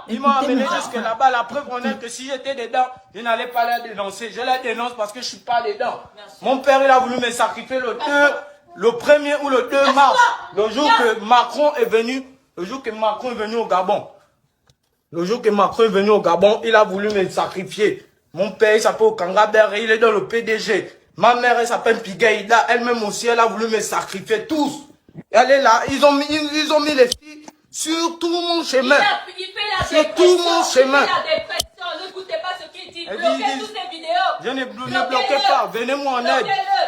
Ils m'ont amené jusque là-bas. La preuve en est que si j'étais dedans, je n'allais pas la dénoncer. Je la dénonce parce que je ne suis pas dedans. Mon père, il a voulu me sacrifier le 1er ou le 2 mars, le jour que Macron est venu, au Gabon. Le jour que Macron est venu au Gabon, il a voulu me sacrifier. Mon père, il s'appelle Okanga Berre, il est dans le PDG. Ma mère, elle s'appelle Pigaïda, elle-même aussi, elle a voulu me sacrifier tous. Elle est là, ils ont mis les filles sur tout mon chemin. Sur tout mon chemin. N'écoutez pas ce qu'il dit. Bloquez toutes ces vidéos. Je ne bloquez pas. Venez-moi en aide.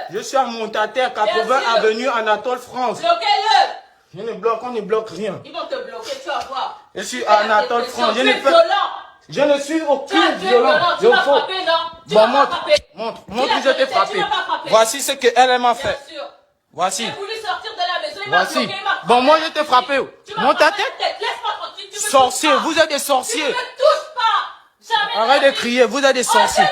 Je suis à Montataire, 80 avenue Anatole France. Bloquez-le. On ne bloque rien. Ils vont te bloquer, tu vas voir. Je suis à Anatole France. Je ne suis aucune violence. Tu m'as frappé, non? Tu m'as frappé. Montre que je t'ai frappé. Voici ce qu'elle m'a fait. Voici. J'ai voulu sortir de la maison, il m'a bloqué, il m'a frappé. Bon, moi je t'ai frappé. Monte ta tête. Laisse-moi tranquille. Sorcier, vous êtes des sorciers. Tu ne me touches pas. Jamais. Arrête de crier, vous êtes des sorciers.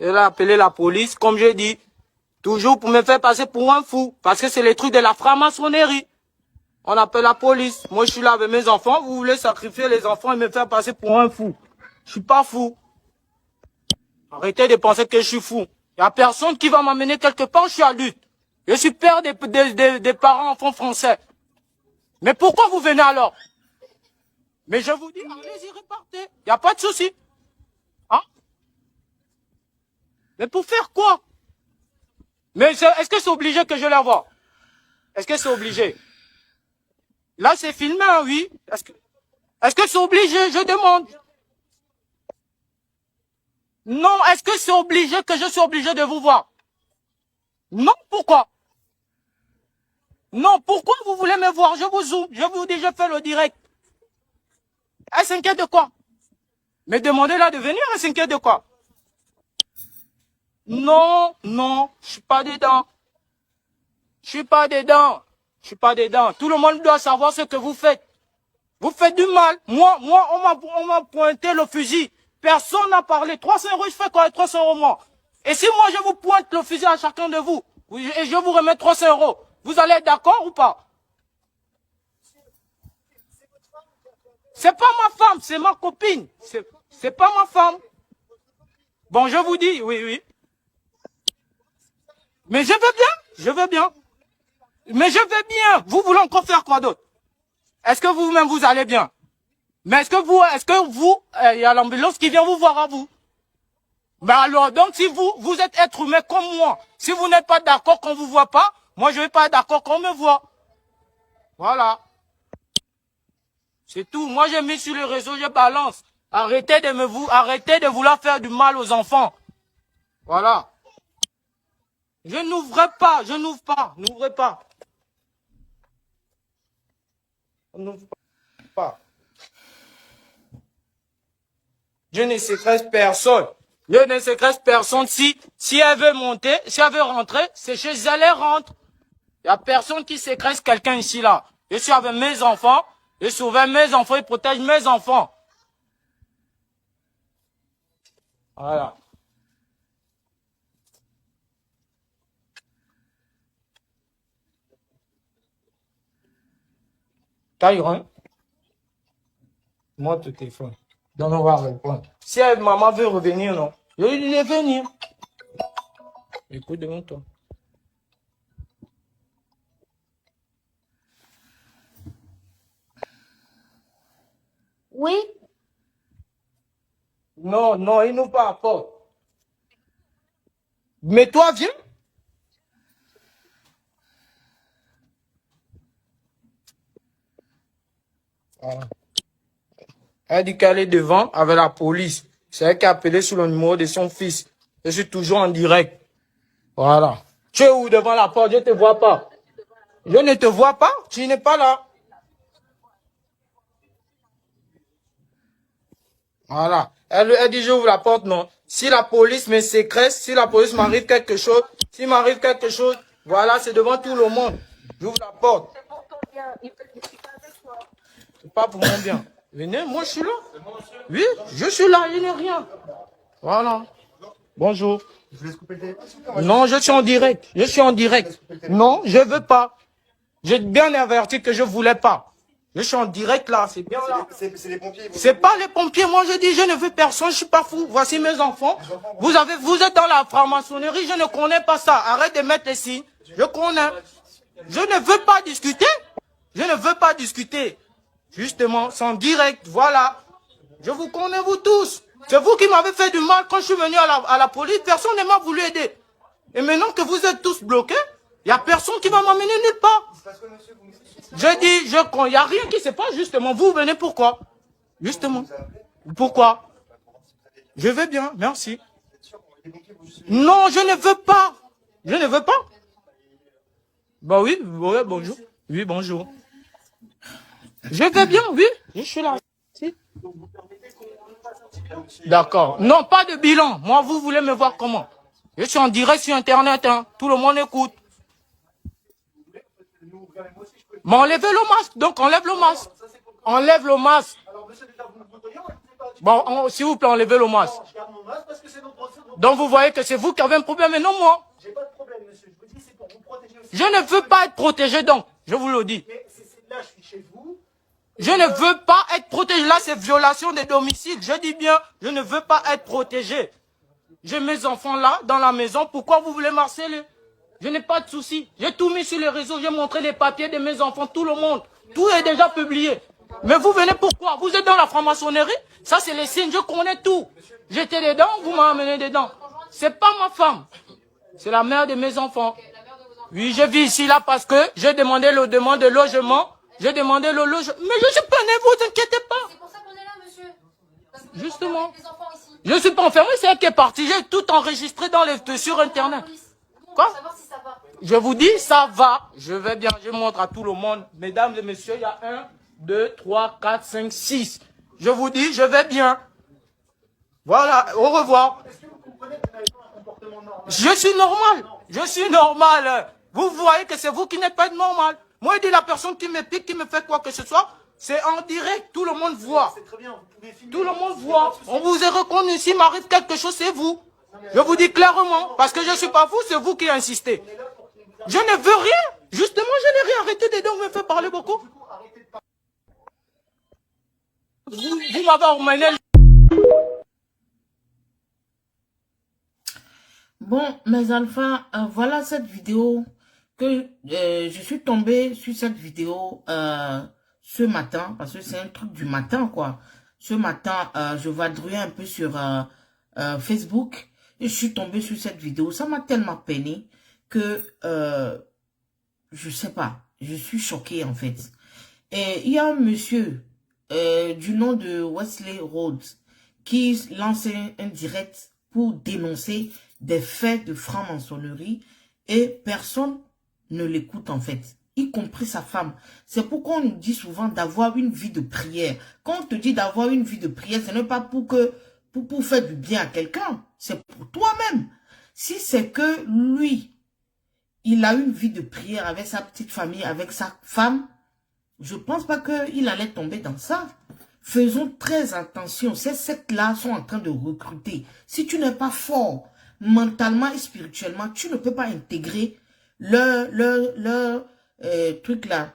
Elle a appelé la police, comme j'ai dit, toujours pour me faire passer pour un fou. Parce que c'est les trucs de la franc-maçonnerie. On appelle la police. Moi, je suis là avec mes enfants. Vous voulez sacrifier les enfants et me faire passer pour un fou. Je suis pas fou. Arrêtez de penser que je suis fou. Il n'y a personne qui va m'amener quelque part, je suis à lutte. Je suis père des parents enfants français. Mais pourquoi vous venez alors? Mais je vous dis, allez-y, repartez. Il n'y a pas de souci. Hein? Mais pour faire quoi? Mais est-ce que c'est obligé que je la vois? Est-ce que c'est obligé? Là, c'est filmé, hein, oui. Est-ce que c'est obligé? Je demande. Non, est-ce que c'est obligé que je suis obligé de vous voir? Non, pourquoi? Non, pourquoi vous voulez me voir? Je vous zoome, je vous dis, je fais le direct. Elle s'inquiète de quoi? Mais demandez-la de venir, elle s'inquiète de quoi? Non, je suis pas dedans. Je suis pas dedans. Tout le monde doit savoir ce que vous faites. Vous faites du mal. Moi, on m'a pointé le fusil. Personne n'a parlé. 300 euros, je fais quoi avec 300 euros moi? Et si moi je vous pointe le fusil à chacun de vous, et je vous remets 300 euros, vous allez être d'accord ou pas? C'est pas ma femme, c'est ma copine. C'est pas ma femme. Bon, je vous dis, oui. Mais je veux bien. Mais je veux bien. Vous voulez encore faire quoi d'autre? Est-ce que vous-même vous allez bien? Mais est-ce que vous, il y a l'ambulance qui vient vous voir à vous? Mais alors, donc si vous êtes être humain comme moi, si vous n'êtes pas d'accord qu'on vous voit pas, moi je vais pas être d'accord qu'on me voit. Voilà. C'est tout. Moi j'ai mis sur les réseaux, je balance. Arrêtez de vouloir faire du mal aux enfants. Voilà. Je n'ouvre pas, n'ouvrez pas. On n'ouvre pas. Je ne sécrète personne. Si elle veut monter, si elle veut rentrer, c'est chez elle, elle rentre. Il n'y a personne qui sécrète quelqu'un ici, là. Je suis avec mes enfants, je surveille mes enfants, je protège mes enfants. Voilà. Tyron, monte le téléphone. Donc on va répondre. Si maman veut revenir, non? Je lui dis de venir. Écoute devant toi. Oui. Non, il nous pas apporte. Mais toi, viens. Voilà. Elle dit qu'elle est devant avec la police. C'est elle qui a appelé sur le numéro de son fils. Je suis toujours en direct. Voilà. Tu es où devant la porte? Je ne te vois pas. Je ne te vois pas? Tu n'es pas là. Voilà. Elle dit j'ouvre la porte, non. Si la police me sécrète, si la police m'arrive quelque chose, voilà, c'est devant tout le monde. J'ouvre la porte. C'est pour ton bien. Il peut avec toi. C'est pas pour mon bien. Venez, moi je suis là. Oui, je suis là, il n'est rien. Voilà. Bonjour. Non, je suis en direct. Non, je veux pas. J'ai bien averti que je voulais pas. Je suis en direct là, c'est bien là. C'est les pompiers. C'est pas les pompiers, moi je dis, je ne veux personne, je suis pas fou. Voici mes enfants. Vous êtes dans la franc-maçonnerie, je ne connais pas ça. Arrête de mettre les signes. Je connais. Je ne veux pas discuter. Je ne veux pas discuter. Justement, c'est en direct, voilà. Je vous connais vous tous. C'est vous qui m'avez fait du mal quand je suis venu à la police. Personne ne m'a voulu aider. Et maintenant que vous êtes tous bloqués, il n'y a personne qui va m'emmener nulle part. Je dis, il n'y a rien qui se passe, justement. Vous venez pourquoi? Justement. Pourquoi? Je vais bien, merci. Non, je ne veux pas. Je ne veux pas. Bah oui, ouais, bonjour. Oui, bonjour. Je vais bien, oui. Je suis là. Si. D'accord. Non, pas de bilan. Moi, vous voulez me voir comment? Je suis en direct sur Internet. Hein. Tout le monde écoute. Mais enlevez le masque. Donc, enlève le masque. Enlève le masque. Bon, s'il vous plaît, enlevez le masque. Donc, vous voyez que c'est vous qui avez un problème et non moi. J'ai pas de problème, monsieur. Je vous dis, c'est pour vous protéger aussi. Je ne veux pas être protégé, donc. Je vous le dis. Mais là, je suis chez vous. Je ne veux pas être protégé. Là, c'est violation des domiciles. Je dis bien, je ne veux pas être protégé. J'ai mes enfants là, dans la maison. Pourquoi vous voulez m'harceler? Je n'ai pas de souci. J'ai tout mis sur les réseaux. J'ai montré les papiers de mes enfants, tout le monde. Tout est déjà publié. Mais vous venez pourquoi? Vous êtes dans la franc-maçonnerie? Ça, c'est les signes. Je connais tout. J'étais dedans, vous m'avez amené dedans. C'est pas ma femme. C'est la mère de mes enfants. Oui, je vis ici là parce que j'ai demandé le demande de logement. J'ai demandé le logement. Mais je suis pas né, vous inquiétez pas. C'est pour ça qu'on est là, monsieur. Parce que Justement. les enfants ici. Je ne suis pas enfermé, c'est elle qui est partie. J'ai tout enregistré sur Internet. Quoi? Savoir si ça va. Je vous dis, ça va. Je vais bien, je montre à tout le monde. Mesdames et messieurs, il y a 1, 2, 3, 4, 5, 6. Je vous dis, je vais bien. Voilà, au revoir. Est-ce que vous comprenez que vous n'avez pas un comportement normal? Je suis normal. Je suis normal. Vous voyez que c'est vous qui n'êtes pas normal. Moi, je dis la personne qui me pique, qui me fait quoi que ce soit, c'est en direct. Tout le monde voit. C'est très bien, vous pouvez filmer. Tout le monde voit. On vous est reconnu. S'il m'arrive quelque chose, c'est vous. Je vous dis clairement. Parce que je ne suis pas fou, c'est vous qui insistez. Je ne veux rien. Justement, je n'ai rien arrêté dedans. Vous me faites parler beaucoup. Vous m'avez emmené. Bon, mes alphas, voilà cette vidéo que je suis tombée sur cette vidéo ce matin, parce que c'est un truc du matin, quoi. Ce matin, je vadrouillais un peu sur Facebook et je suis tombée sur cette vidéo. Ça m'a tellement peiné que, je sais pas, je suis choquée en fait. Et il y a un monsieur du nom de Wesley Rhodes qui lançait un direct pour dénoncer des faits de franc-maçonnerie et personne ne l'écoute en fait, y compris sa femme. C'est pourquoi on nous dit souvent d'avoir une vie de prière. Quand on te dit d'avoir une vie de prière, ce n'est pas pour faire du bien à quelqu'un, c'est pour toi-même. Si c'est que lui, il a une vie de prière avec sa petite famille, avec sa femme, je pense pas qu'il allait tomber dans ça. Faisons très attention. Ces sectes-là sont en train de recruter. Si tu n'es pas fort mentalement et spirituellement, tu ne peux pas intégrer leur truc là,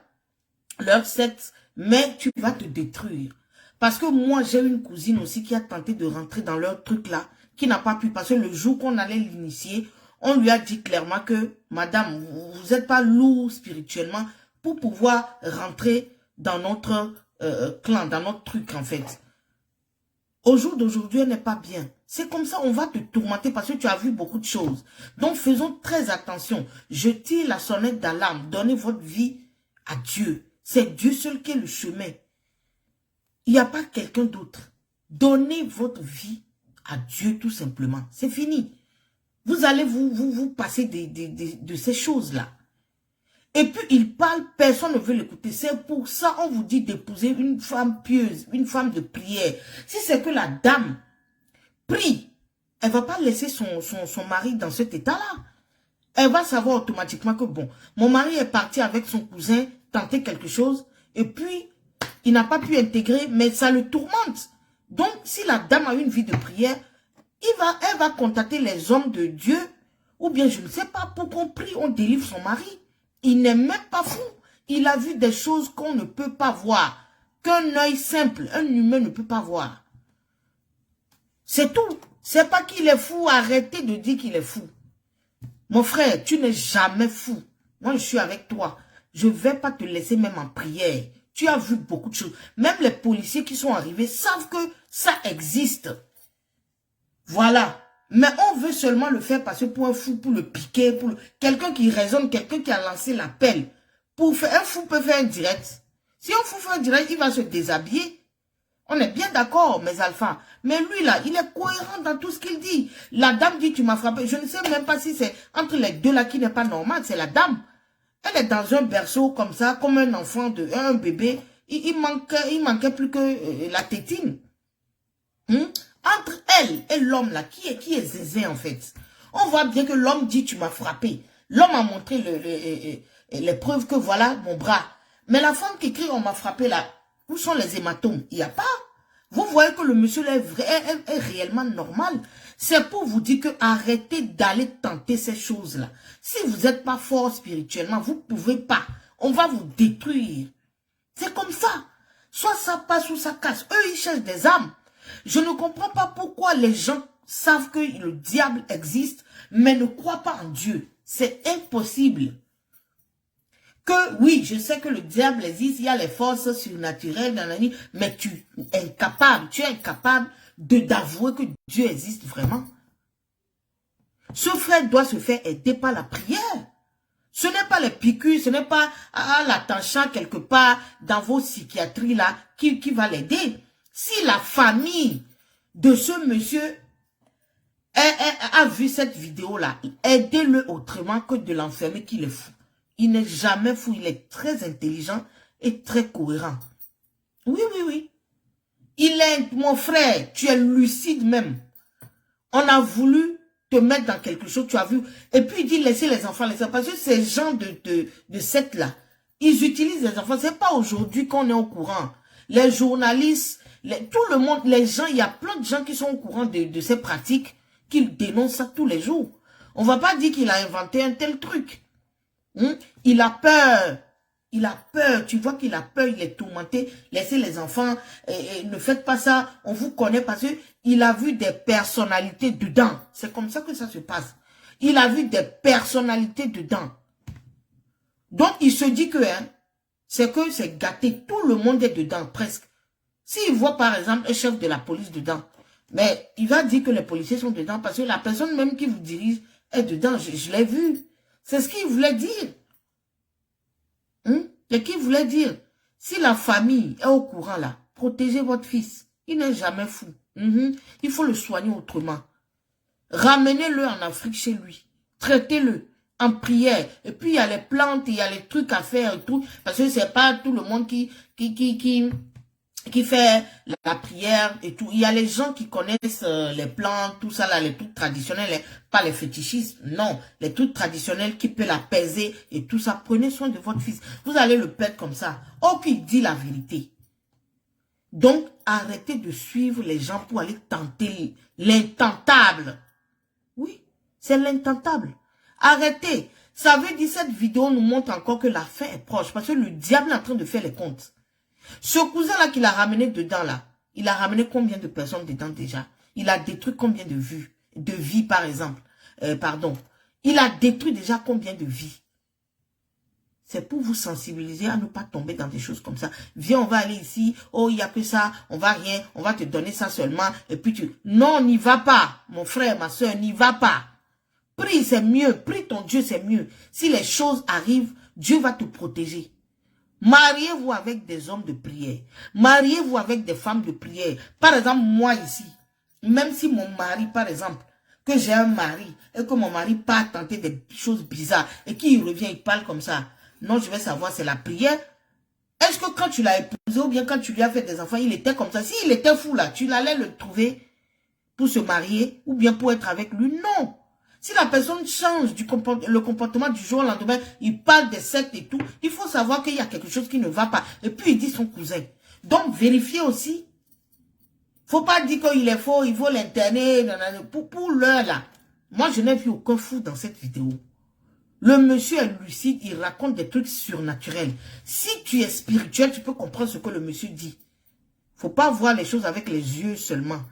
leur secte, mais tu vas te détruire. Parce que moi, j'ai une cousine aussi qui a tenté de rentrer dans leur truc là, qui n'a pas pu, parce que le jour qu'on allait l'initier, on lui a dit clairement que, madame, vous n'êtes pas lourd spirituellement pour pouvoir rentrer dans notre clan, dans notre truc en fait. Au jour d'aujourd'hui, elle n'est pas bien. C'est comme ça, on va te tourmenter parce que tu as vu beaucoup de choses. Donc, faisons très attention. Je tire la sonnette d'alarme. Donnez votre vie à Dieu. C'est Dieu seul qui est le chemin. Il n'y a pas quelqu'un d'autre. Donnez votre vie à Dieu tout simplement. C'est fini. Vous allez vous passer de ces choses-là. Et puis, il parle, personne ne veut l'écouter. C'est pour ça on vous dit d'épouser une femme pieuse, une femme de prière. Si c'est que la dame prie, elle ne va pas laisser son mari dans cet état-là. Elle va savoir automatiquement que, bon, mon mari est parti avec son cousin tenter quelque chose, et puis, il n'a pas pu intégrer, mais ça le tourmente. Donc, si la dame a une vie de prière, elle va contacter les hommes de Dieu, ou bien, je ne sais pas, pour qu'on prie, on délivre son mari. Il n'est même pas fou. Il a vu des choses qu'on ne peut pas voir. Qu'un œil simple, un humain ne peut pas voir. C'est tout. C'est pas qu'il est fou. Arrêtez de dire qu'il est fou. Mon frère, tu n'es jamais fou. Moi, je suis avec toi. Je ne vais pas te laisser même en prière. Tu as vu beaucoup de choses. Même les policiers qui sont arrivés savent que ça existe. Voilà. Mais on veut seulement le faire parce que pour un fou, pour le piquer, pour quelqu'un qui raisonne, quelqu'un qui a lancé l'appel. Pour faire un fou peut faire un direct. Si un fou fait un direct, il va se déshabiller. On est bien d'accord, mes alphas. Mais lui, là, il est cohérent dans tout ce qu'il dit. La dame dit, tu m'as frappé. Je ne sais même pas si c'est entre les deux là qui n'est pas normal. C'est la dame. Elle est dans un berceau comme ça, comme un enfant, un bébé. Il manquait plus que la tétine. Entre elle et l'homme là, qui est zézé en fait. On voit bien que l'homme dit, tu m'as frappé. L'homme a montré les preuves que voilà mon bras. Mais la femme qui crie, on m'a frappé là, où sont les hématomes? Il n'y a pas. Vous voyez que le monsieur là est réellement normal. C'est pour vous dire que arrêtez d'aller tenter ces choses-là. Si vous n'êtes pas fort spirituellement, vous ne pouvez pas. On va vous détruire. C'est comme ça. Soit ça passe ou ça casse. Eux, ils cherchent des âmes. Je ne comprends pas pourquoi les gens savent que le diable existe, mais ne croient pas en Dieu. C'est impossible. Que oui, je sais que le diable existe, il y a les forces surnaturelles, mais tu es incapable d'avouer que Dieu existe vraiment. Ce frère doit se faire aider par la prière. Ce n'est pas les piqûres, ce n'est pas la tancha quelque part dans vos psychiatries là qui va l'aider. Si la famille de ce monsieur a vu cette vidéo là, aidez-le autrement que de l'enfermer qu'il est fou. Il n'est jamais fou, il est très intelligent et très cohérent. Oui, oui, oui. Il est, mon frère, tu es lucide même. On a voulu te mettre dans quelque chose, tu as vu. Et puis il dit laissez les enfants, parce que ces gens de secte-là, ils utilisent les enfants. C'est pas aujourd'hui qu'on est au courant. Les journalistes, tout le monde, les gens, il y a plein de gens qui sont au courant de ces pratiques, qui dénoncent ça tous les jours. On va pas dire qu'il a inventé un tel truc. Il a peur. Il a peur. Tu vois qu'il a peur. Il est tourmenté. Laissez les enfants. Ne faites pas ça. On vous connaît parce que il a vu des personnalités dedans. C'est comme ça que ça se passe. Il a vu des personnalités dedans. Donc, il se dit que c'est gâté. Tout le monde est dedans, presque. S'il voit, par exemple, un chef de la police dedans, mais il va dire que les policiers sont dedans parce que la personne même qui vous dirige est dedans. Je l'ai vu. C'est ce qu'il voulait dire. C'est ce qu'il voulait dire. Si la famille est au courant là, protégez votre fils. Il n'est jamais fou. Il faut le soigner autrement. Ramenez-le en Afrique chez lui. Traitez-le en prière. Et puis il y a les plantes, il y a les trucs à faire et tout. Parce que c'est pas tout le monde qui fait la prière et tout. Il y a les gens qui connaissent les plantes, tout ça là, les trucs traditionnels, pas les fétichistes, non. Les trucs traditionnels qui peuvent l'apaiser et tout ça. Prenez soin de votre fils. Vous allez le perdre comme ça. Oh, qu'il dit la vérité. Donc, arrêtez de suivre les gens pour aller tenter l'intentable. Oui, c'est l'intentable. Arrêtez. Ça veut dire cette vidéo nous montre encore que la fin est proche parce que le diable est en train de faire les comptes. Ce cousin-là qu'il a ramené dedans, là, il a ramené combien de personnes dedans déjà? Il a détruit combien de vies, par exemple? Il a détruit déjà combien de vies? C'est pour vous sensibiliser à ne pas tomber dans des choses comme ça. Viens, on va aller ici. Oh, il n'y a que ça. On va rien. On va te donner ça seulement. Et puis tu... Non, n'y va pas. Mon frère, ma soeur, n'y va pas. Prie, c'est mieux. Prie ton Dieu, c'est mieux. Si les choses arrivent, Dieu va te protéger. Mariez-vous avec des hommes de prière. Mariez-vous avec des femmes de prière. Par exemple, moi ici, même si mon mari, par exemple, que j'ai un mari et que mon mari part tenter des choses bizarres et qu'il revient, il parle comme ça. Non, je vais savoir, c'est la prière. Est-ce que quand tu l'as épousé ou bien quand tu lui as fait des enfants, il était comme ça? S'il était fou là, tu l'allais le trouver pour se marier ou bien pour être avec lui? Non. Si la personne change le comportement du jour au lendemain, il parle des sectes et tout, il faut savoir qu'il y a quelque chose qui ne va pas. Et puis il dit son cousin. Donc vérifiez aussi. Faut pas dire qu'il est faux, il faut l'interner. Pour l'heure là. Moi je n'ai vu aucun fou dans cette vidéo. Le monsieur est lucide, il raconte des trucs surnaturels. Si tu es spirituel, tu peux comprendre ce que le monsieur dit. Faut pas voir les choses avec les yeux seulement.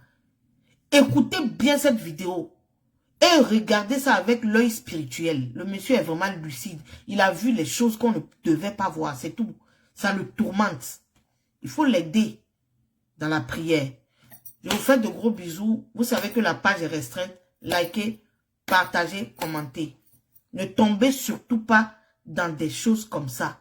Écoutez bien cette vidéo et regardez ça avec l'œil spirituel. Le monsieur est vraiment lucide. Il a vu les choses qu'on ne devait pas voir, c'est tout. Ça le tourmente. Il faut l'aider dans la prière. Je vous fais de gros bisous. Vous savez que la page est restreinte. Likez, partagez, commentez. Ne tombez surtout pas dans des choses comme ça.